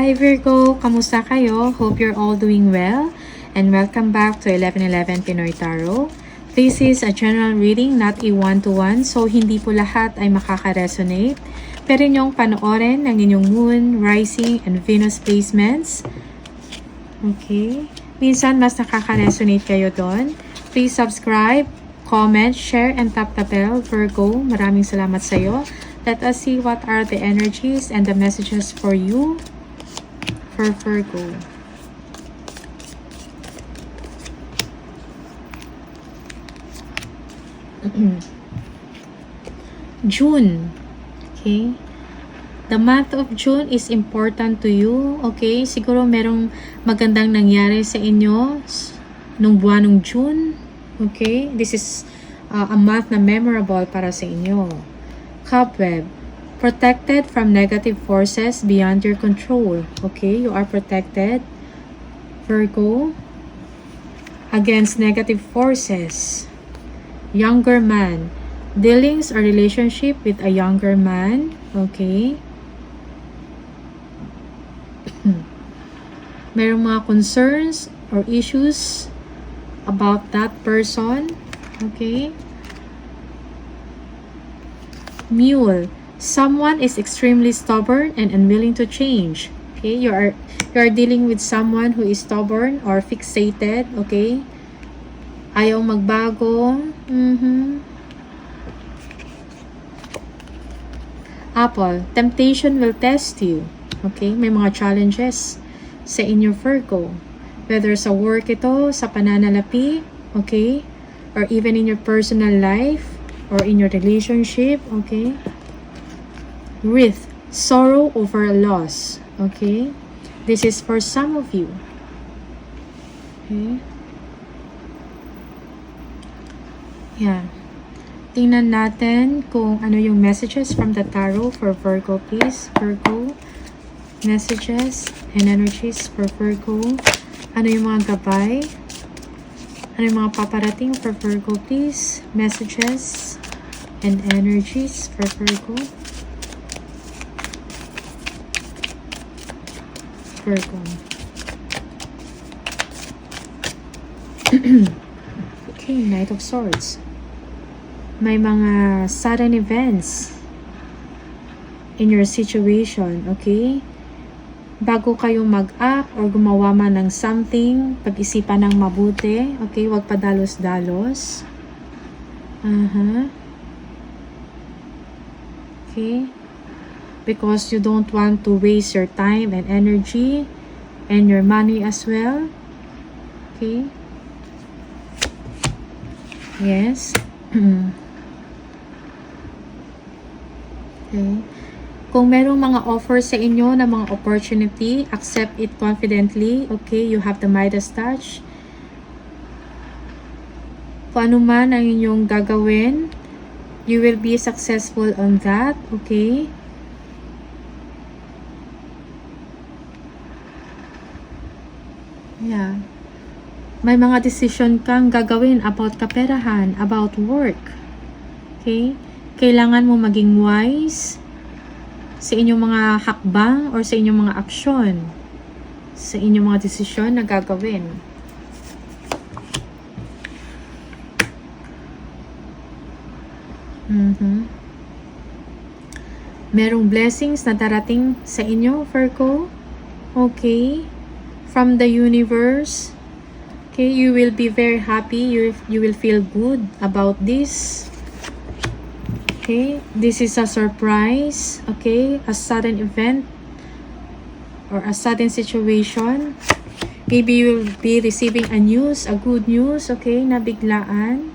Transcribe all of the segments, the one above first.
Hi Virgo, kamusta kayo? Hope you're all doing well and welcome back to 1111 Pinoy Tarot. This is a general reading, not a one-to-one, so hindi po lahat ay makaka-resonate. Pero inyong panoorin ng inyong moon, rising, and Venus placements. Okay. Minsan mas nakaka-resonate kayo doon. Please subscribe, comment, share, and tap the bell. Virgo, maraming salamat sa iyo. Let us see what are the energies and the messages for you for Virgo. June. Okay. The month of June is important to you. Okay. Siguro merong magandang nangyari sa inyo nung buwan ng June. Okay. This is a month na memorable para sa inyo. Cobweb. Protected from negative forces beyond your control. Okay, you are protected, Virgo, against negative forces. Younger man. Dealings or relationship with a younger man. Okay. Mayroong mga concerns or issues about that person. Okay. Mule. Someone is extremely stubborn and unwilling to change. Okay, you are dealing with someone who is stubborn or fixated. Okay, ayaw magbago. Apple. Temptation will test you. Okay, may mga challenges sa inyo, Virgo. Whether sa work ito, sa pananalapi, okay, or even in your personal life or in your relationship. Okay. Wreath, sorrow over a loss. Okay? This is for some of you. Okay? Yeah. Tingnan natin kung ano yung messages from the tarot for Virgo, please. Virgo, messages and energies for Virgo. Ano yung mga gabay? Ano yung mga paparating for Virgo, please? Messages and energies for Virgo. Virgo. Okay, Knight of Swords. May mga sudden events in your situation, okay? Bago kayo mag-act or gumawa man ng something, pag-isipan ng mabuti, okay? Huwag padalos-dalos. Okay? Because you don't want to waste your time and energy and your money as well. Okay? Yes. Okay. Kung merong mga offer sa inyo na mga opportunity, accept it confidently. Okay? You have the Midas touch. Kung ano man ang inyong gagawin, you will be successful on that. Okay? Yeah. May mga decision kang gagawin about kaperahan, about work. Okay? Kailangan mo maging wise sa inyong mga hakbang or sa inyong mga aksyon. Sa inyong mga desisyon na gagawin. Merong blessings na darating sa inyo, Virgo. Okay? From the universe. Okay, you will be very happy. You will feel good about this. Okay, this is a surprise. Okay, a sudden event or a sudden situation. Maybe you will be receiving a good news. Okay, na biglaan.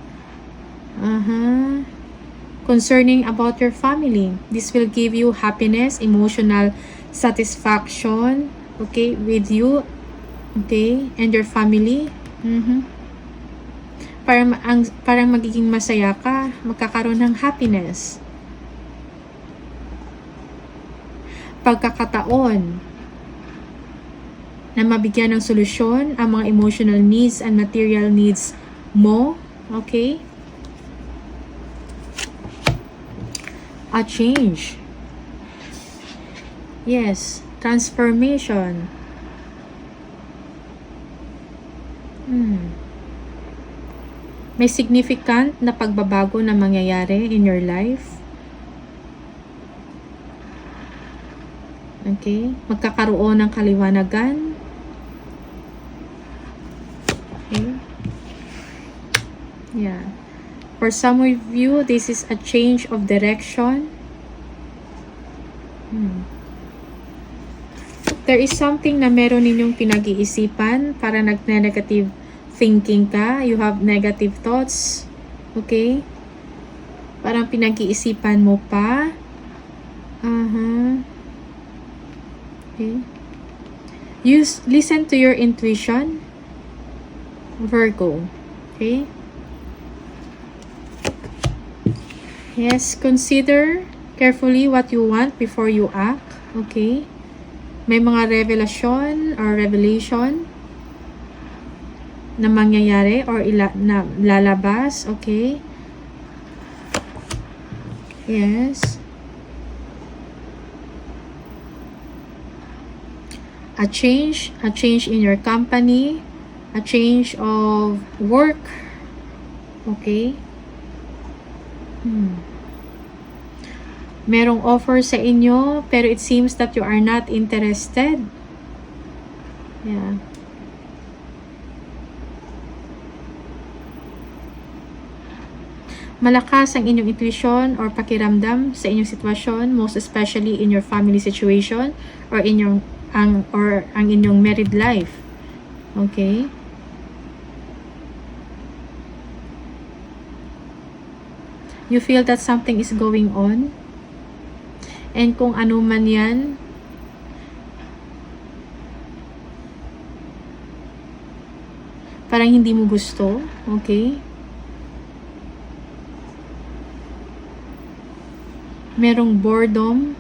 Concerning about your family. This will give you happiness, emotional satisfaction. Okay, with you. Okay, and your family. Parang magiging masaya ka, magkakaroon ng happiness. Pagkakataon na mabigyan ng solusyon ang mga emotional needs and material needs mo. Okay? A change. Yes. Transformation. May significant na pagbabago na mangyayari in your life. Okay? Magkakaroon ng kaliwanagan. Okay? Yeah. For some of you, this is a change of direction. There is something na meron ninyong pinag-iisipan, para nag-negative thinking ka, you have negative thoughts, okay? Parang pinag-iisipan mo pa. Okay. Listen to your intuition, Virgo, okay? Yes, consider carefully what you want before you act, okay? May mga revelation or revelation na mangyayari or na lalabas, okay? Yes. A change in your company, a change of work, okay? Merong offer sa inyo, pero it seems that you are not interested. Yeah. Malakas ang inyong intuition or pakiramdam sa inyong sitwasyon, most especially in your family situation or in your ang inyong married life. Okay? You feel that something is going on. And kung ano man yan, parang hindi mo gusto. Okay? Merong boredom.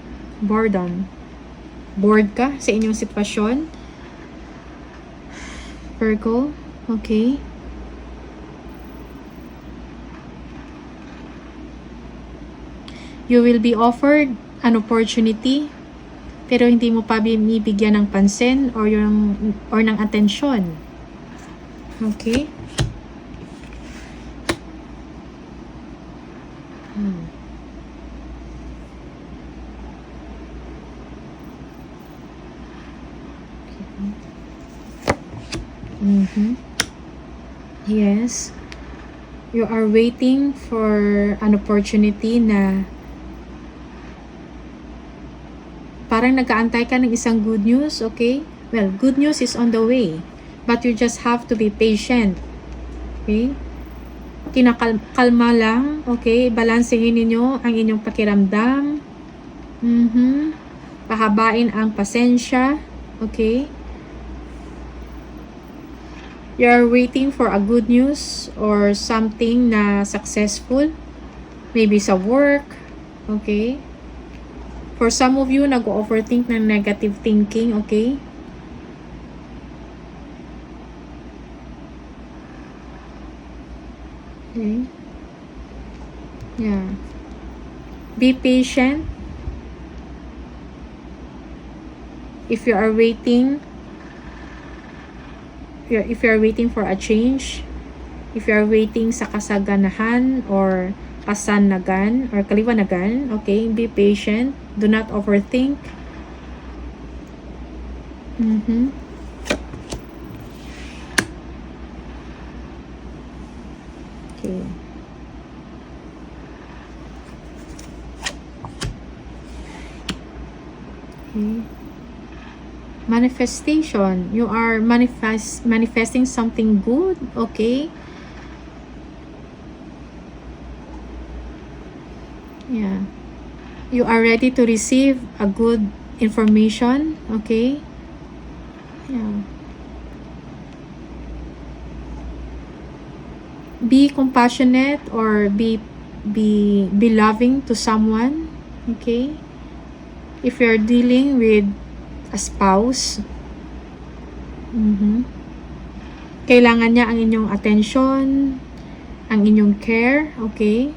Bored ka sa inyong sitwasyon. Virgo. Okay? You will be offered an opportunity, pero hindi mo pa binibigyan ng pansin or ng atensyon. Okay? Yes. You are waiting for an opportunity na parang nag-aantay ka ng isang good news, okay? Well, good news is on the way, but you just have to be patient. Okay? Kinakalma lang, okay? Balansehin ninyo ang inyong pakiramdam. Pahabain ang pasensya, okay? You are waiting for a good news or something na successful. Maybe sa work, okay? For some of you, nag-overthink ng negative thinking, okay? Okay. Yeah. Be patient. If you are waiting for a change, if you are waiting sa kasaganahan or kasanagan or kaliwanagan, okay, be patient. Do not overthink. Okay. Okay. Manifestation. You are manifesting something good, okay? Yeah. You are ready to receive a good information, okay? Yeah. Be compassionate or be loving to someone, okay? If you're dealing with a spouse, kailangan niya ang inyong attention, ang inyong care, okay?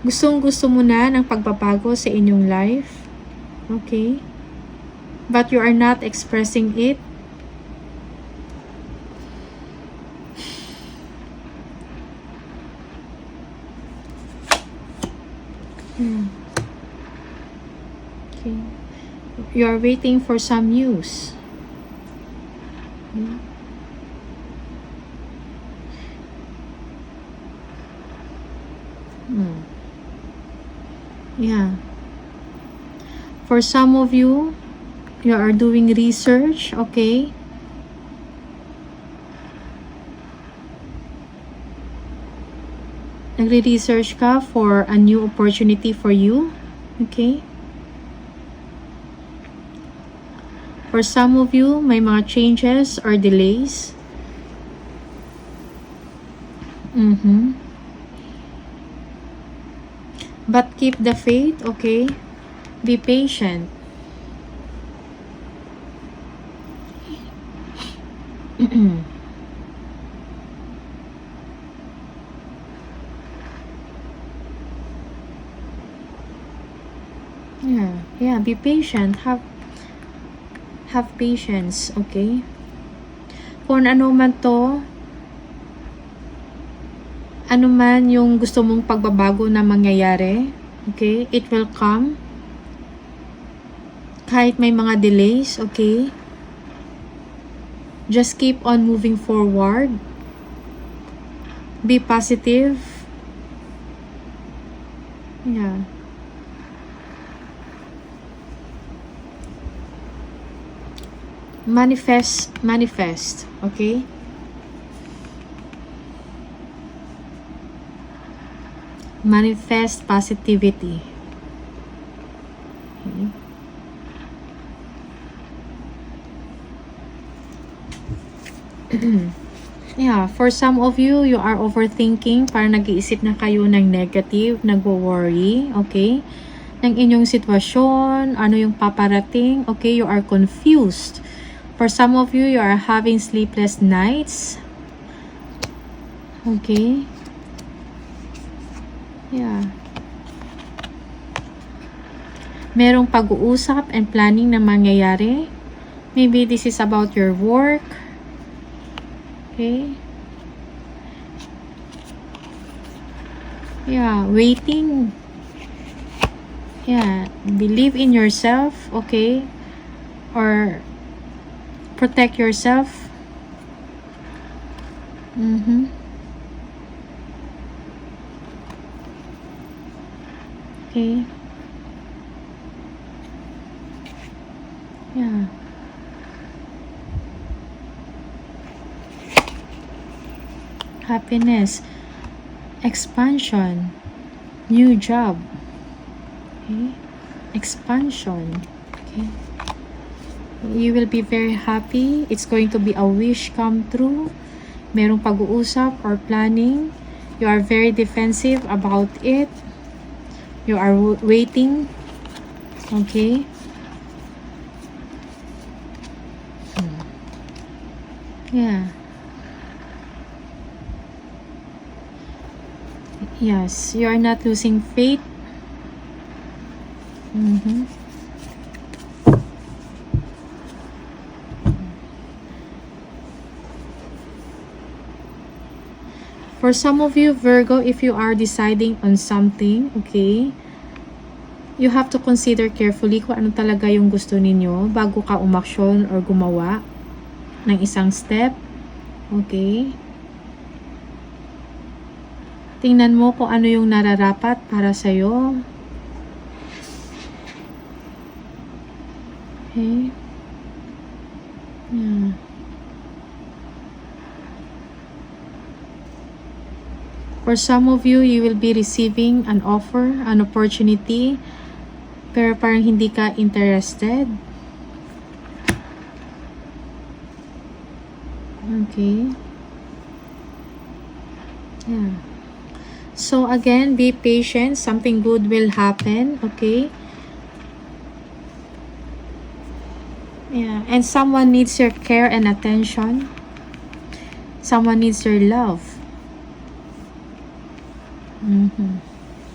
Gustong-gusto mo na ng pagbabago sa inyong life. Okay? But you are not expressing it. Okay. You are waiting for some news. Yeah. For some of you, you are doing research, okay? Nagre-research ka for a new opportunity for you, okay? For some of you, may mga changes or delays. But keep the faith, okay? Be patient. Yeah, be patient. Have patience, okay? Kung ano man to, ano man yung gusto mong pagbabago na mangyayari, okay? It will come. Kahit may mga delays, okay? Just keep on moving forward. Be positive. Yeah. Manifest, okay? Manifest positivity. Okay. Yeah, for some of you, you are overthinking, parang nag-iisip na kayo ng negative, nagwo-worry, okay? Ng inyong sitwasyon, ano yung paparating, okay? You are confused. For some of you, you are having sleepless nights. Okay? Yeah. Merong pag-uusap and planning na mangyayari. Maybe this is about your work. Okay? Yeah, waiting. Yeah, believe in yourself, okay? Or protect yourself. Okay. Yeah. Happiness. Expansion. New job. Okay. Expansion. Okay. You will be very happy. It's going to be a wish come true. Merong pag-uusap or planning. You are very defensive about it. You are waiting. Okay. Yeah. Yes, you are not losing faith. For some of you, Virgo, if you are deciding on something, okay, you have to consider carefully kung ano talaga yung gusto ninyo bago ka umaksyon or gumawa ng isang step. Okay? Tingnan mo kung ano yung nararapat para sa'yo. Okay? Yeah. For some of you, you will be receiving an offer, an opportunity, pero parang hindi ka interested. Okay. Yeah. So again, be patient. Something good will happen. Okay. Yeah. And someone needs your care and attention. Someone needs your love.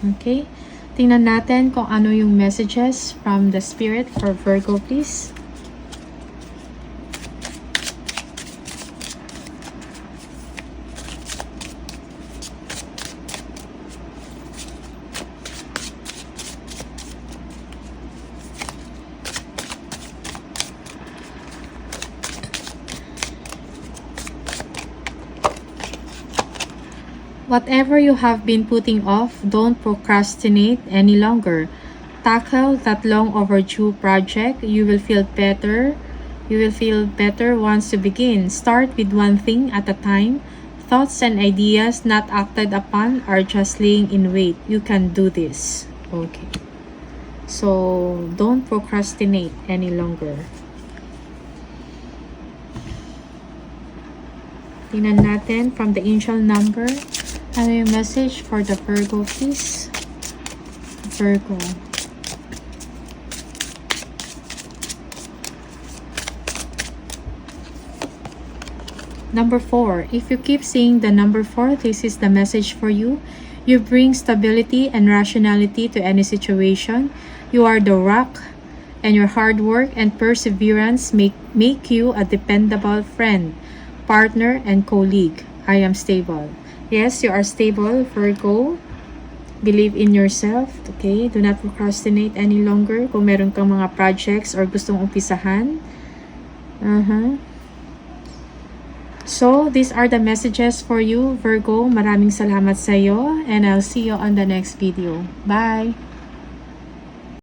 Okay? Tingnan natin kung ano yung messages from the Spirit for Virgo, please. Whatever you have been putting off, don't procrastinate any longer. Tackle that long overdue project. You will feel better. You will feel better once you begin. Start with one thing at a time. Thoughts and ideas not acted upon are just laying in wait. You can do this. Okay. So, don't procrastinate any longer. Tingnan natin from the angel number. Ano yung message for the Virgo, please? Virgo. Number 4. If you keep seeing the number 4, this is the message for you. You bring stability and rationality to any situation. You are the rock, and your hard work and perseverance make you a dependable friend, partner, and colleague. I am stable. Yes, you are stable, Virgo. Believe in yourself, okay? Do not procrastinate any longer kung meron kang mga projects or gustong umpisahan. So, these are the messages for you, Virgo. Maraming salamat sa iyo, and I'll see you on the next video. Bye!